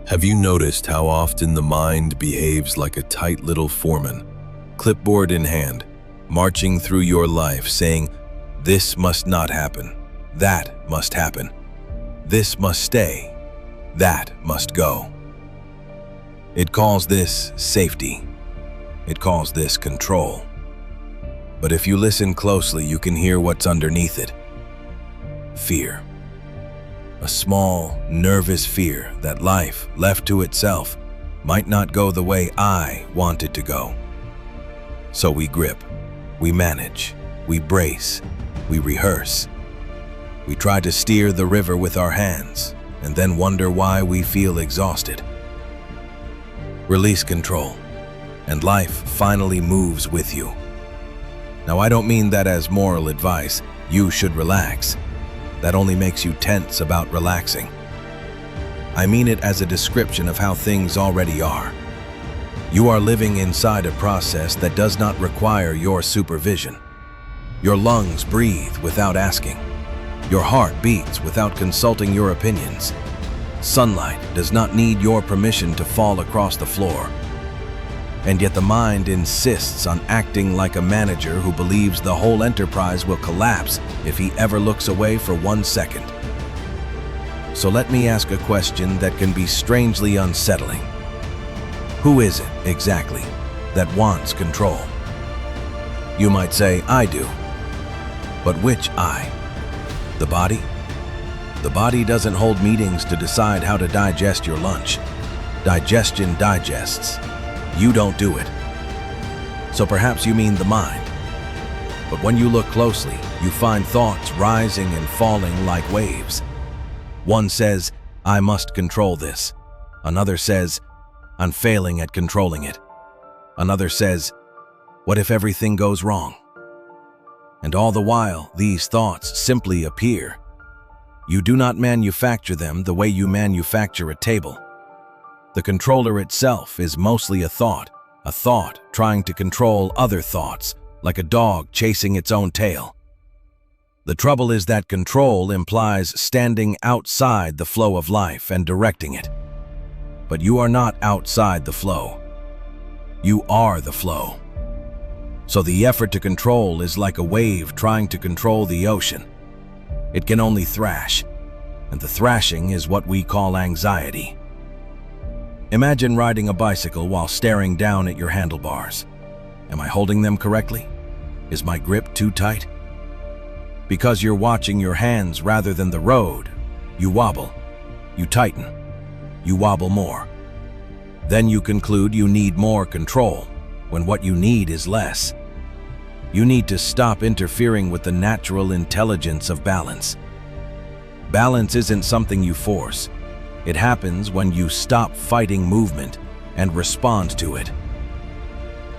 Have you noticed how often the mind behaves like a tight little foreman, clipboard in hand, marching through your life saying, "This must not happen, that must happen, this must stay, that must go." It calls this safety. It calls this control. But if you listen closely, you can hear what's underneath it. Fear. A small, nervous fear that life, left to itself, might not go the way I want it to go. So we grip, we manage, we brace, we rehearse. We try to steer the river with our hands, and then wonder why we feel exhausted. Release control, and life finally moves with you. Now, I don't mean that as moral advice. You should relax. That only makes you tense about relaxing. I mean it as a description of how things already are. You are living inside a process that does not require your supervision. Your lungs breathe without asking. Your heart beats without consulting your opinions. Sunlight does not need your permission to fall across the floor. And yet the mind insists on acting like a manager who believes the whole enterprise will collapse if he ever looks away for 1 second. So let me ask a question that can be strangely unsettling. Who is it, exactly, that wants control? You might say, I do. But which I? The body? The body doesn't hold meetings to decide how to digest your lunch. Digestion digests. You don't do it. So perhaps you mean the mind. But when you look closely, you find thoughts rising and falling like waves. One says, I must control this. Another says, I'm failing at controlling it. Another says, what if everything goes wrong? And all the while, these thoughts simply appear. You do not manufacture them the way you manufacture a table. The controller itself is mostly a thought trying to control other thoughts, like a dog chasing its own tail. The trouble is that control implies standing outside the flow of life and directing it. But you are not outside the flow. You are the flow. So the effort to control is like a wave trying to control the ocean. It can only thrash, and the thrashing is what we call anxiety. Imagine riding a bicycle while staring down at your handlebars. Am I holding them correctly? Is my grip too tight? Because you're watching your hands rather than the road, you wobble, you tighten, you wobble more. Then you conclude you need more control, when what you need is less. You need to stop interfering with the natural intelligence of balance. Balance isn't something you force. It happens when you stop fighting movement and respond to it.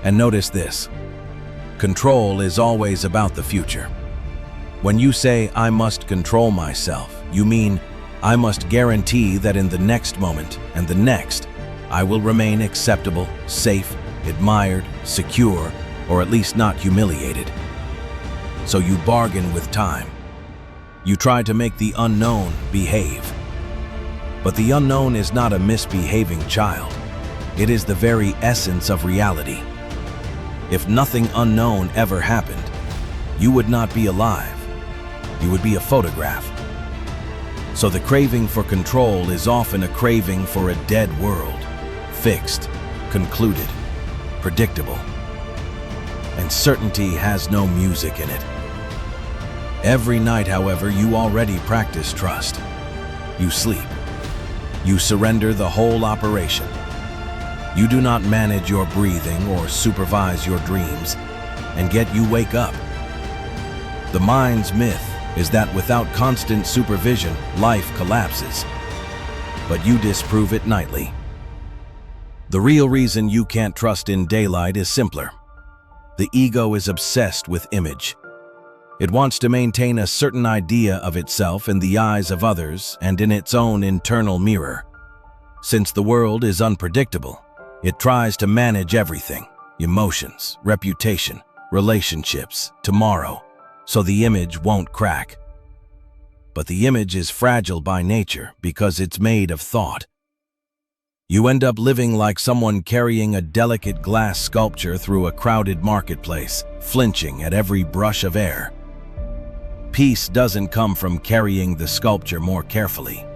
And notice this. Control is always about the future. When you say, I must control myself, you mean, I must guarantee that in the next moment and the next, I will remain acceptable, safe, admired, secure, or at least not humiliated. So you bargain with time. You try to make the unknown behave. But the unknown is not a misbehaving child. It is the very essence of reality. If nothing unknown ever happened, you would not be alive. You would be a photograph. So the craving for control is often a craving for a dead world, fixed, concluded, predictable. And certainty has no music in it. Every night, however, you already practice trust. You sleep. You surrender the whole operation. You do not manage your breathing or supervise your dreams, and yet you wake up. The mind's myth is that without constant supervision, life collapses. But you disprove it nightly. The real reason you can't trust in daylight is simpler. The ego is obsessed with image. It wants to maintain a certain idea of itself in the eyes of others and in its own internal mirror. Since the world is unpredictable, it tries to manage everything: emotions, reputation, relationships, tomorrow, so the image won't crack. But the image is fragile by nature because it's made of thought. You end up living like someone carrying a delicate glass sculpture through a crowded marketplace, flinching at every brush of air. Peace doesn't come from carrying the sculpture more carefully.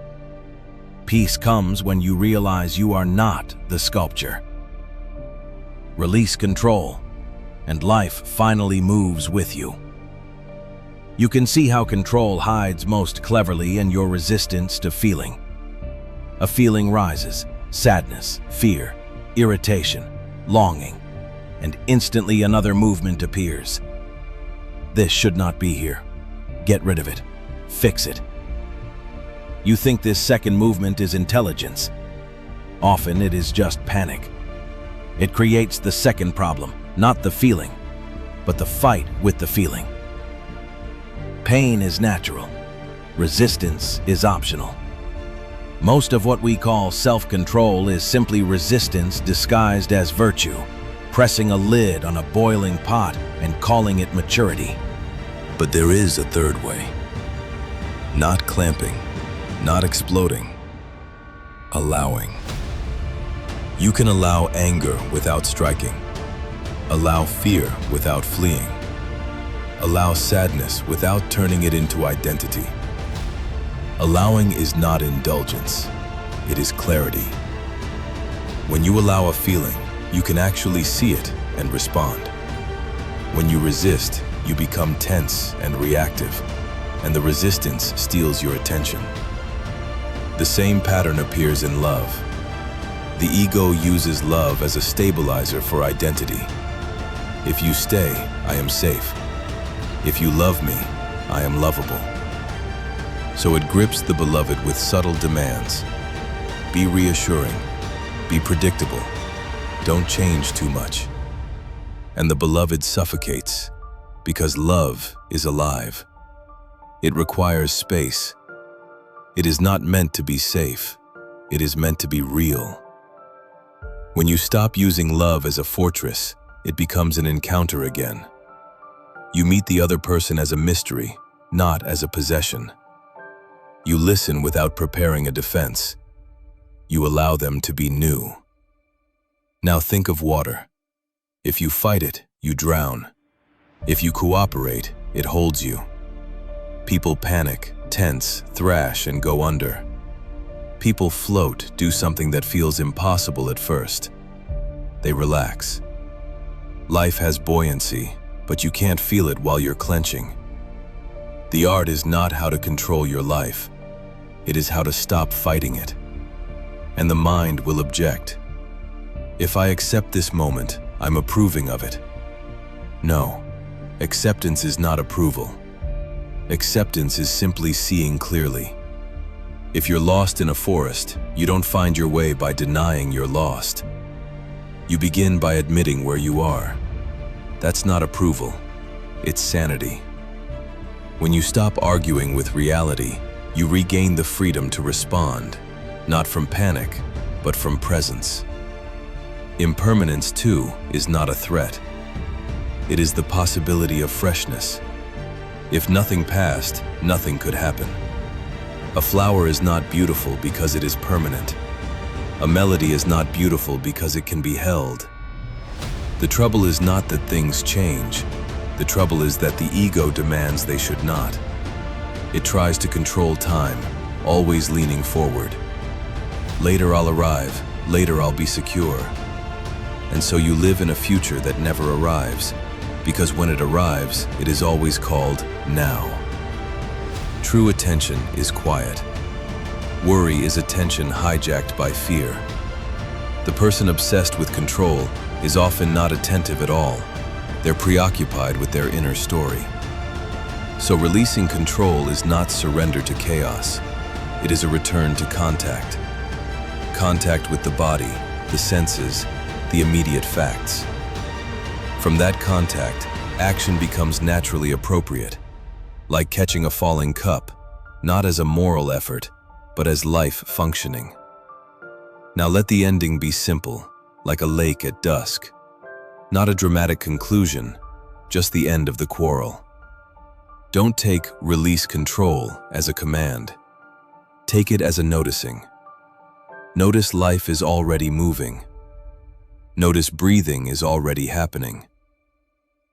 Peace comes when you realize you are not the sculpture. Release control, and life finally moves with you. You can see how control hides most cleverly in your resistance to feeling. A feeling rises, sadness, fear, irritation, longing, and instantly another movement appears. This should not be here. Get rid of it. Fix it. You think this second movement is intelligence. Often it is just panic. It creates the second problem, not the feeling, but the fight with the feeling. Pain is natural. Resistance is optional. Most of what we call self-control is simply resistance disguised as virtue, pressing a lid on a boiling pot and calling it maturity. But there is a third way. Not clamping, not exploding, allowing. You can allow anger without striking, allow fear without fleeing, allow sadness without turning it into identity. Allowing is not indulgence, it is clarity. When you allow a feeling, you can actually see it and respond. When you resist, you become tense and reactive, and the resistance steals your attention. The same pattern appears in love. The ego uses love as a stabilizer for identity. If you stay, I am safe. If you love me, I am lovable. So it grips the beloved with subtle demands. Be reassuring, be predictable, don't change too much. And the beloved suffocates, because love is alive. It requires space. It is not meant to be safe. It is meant to be real. When you stop using love as a fortress, it becomes an encounter again. You meet the other person as a mystery, not as a possession. You listen without preparing a defense. You allow them to be new. Now think of water. If you fight it, you drown. If you cooperate, it holds you. People panic, tense, thrash, and go under. People float, do something that feels impossible at first. They relax. Life has buoyancy, but you can't feel it while you're clenching. The art is not how to control your life. It is how to stop fighting it. And the mind will object. If I accept this moment, I'm approving of it. No, acceptance is not approval. Acceptance is simply seeing clearly. If you're lost in a forest, you don't find your way by denying you're lost. You begin by admitting where you are. That's not approval, it's sanity. When you stop arguing with reality, you regain the freedom to respond, not from panic, but from presence. Impermanence, too, is not a threat. It is the possibility of freshness. If nothing passed, nothing could happen. A flower is not beautiful because it is permanent. A melody is not beautiful because it can be held. The trouble is not that things change. The trouble is that the ego demands they should not. It tries to control time, always leaning forward. Later I'll arrive, later I'll be secure. And so you live in a future that never arrives, because when it arrives, it is always called now. True attention is quiet. Worry is attention hijacked by fear. The person obsessed with control is often not attentive at all. They're preoccupied with their inner story. So releasing control is not surrender to chaos. It is a return to contact. Contact with the body, the senses, the immediate facts. From that contact, action becomes naturally appropriate, like catching a falling cup, not as a moral effort, but as life functioning. Now let the ending be simple, like a lake at dusk. Not a dramatic conclusion, just the end of the quarrel. Don't take release control as a command. Take it as a noticing. Notice life is already moving. Notice breathing is already happening.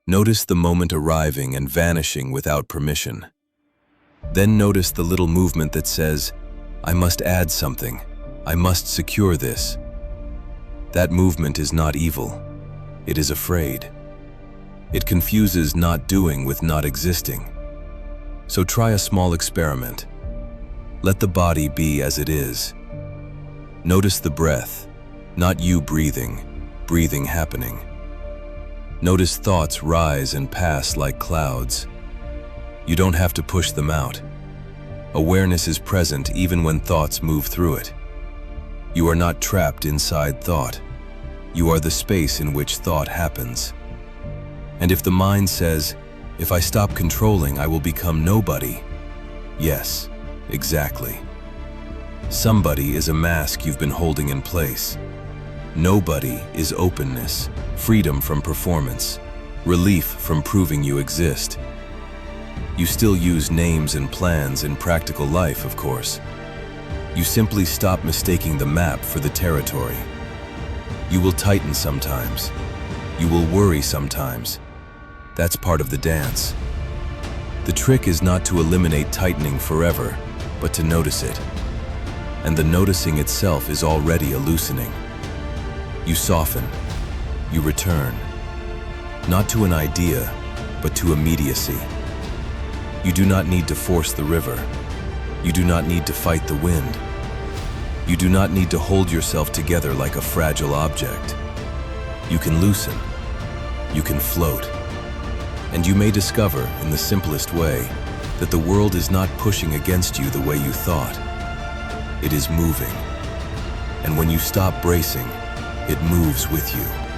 Notice the moment arriving and vanishing without permission. Then notice the little movement that says, I must add something. I must secure this. That movement is not evil. It is afraid. It confuses not doing with not existing. So try a small experiment. Let the body be as it is. Notice the breath, not you breathing, breathing happening. Notice thoughts rise and pass like clouds. You don't have to push them out. Awareness is present even when thoughts move through it. You are not trapped inside thought. You are the space in which thought happens. And if the mind says, if I stop controlling, I will become nobody. Yes, exactly. Somebody is a mask you've been holding in place. Nobody is openness, freedom from performance, relief from proving you exist. You still use names and plans in practical life, of course. You simply stop mistaking the map for the territory. You will tighten sometimes. You will worry sometimes. That's part of the dance. The trick is not to eliminate tightening forever, but to notice it. And the noticing itself is already a loosening. You soften. You return. Not to an idea, but to immediacy. You do not need to force the river. You do not need to fight the wind. You do not need to hold yourself together like a fragile object. You can loosen. You can float. And you may discover, in the simplest way, that the world is not pushing against you the way you thought. It is moving. And when you stop bracing, it moves with you.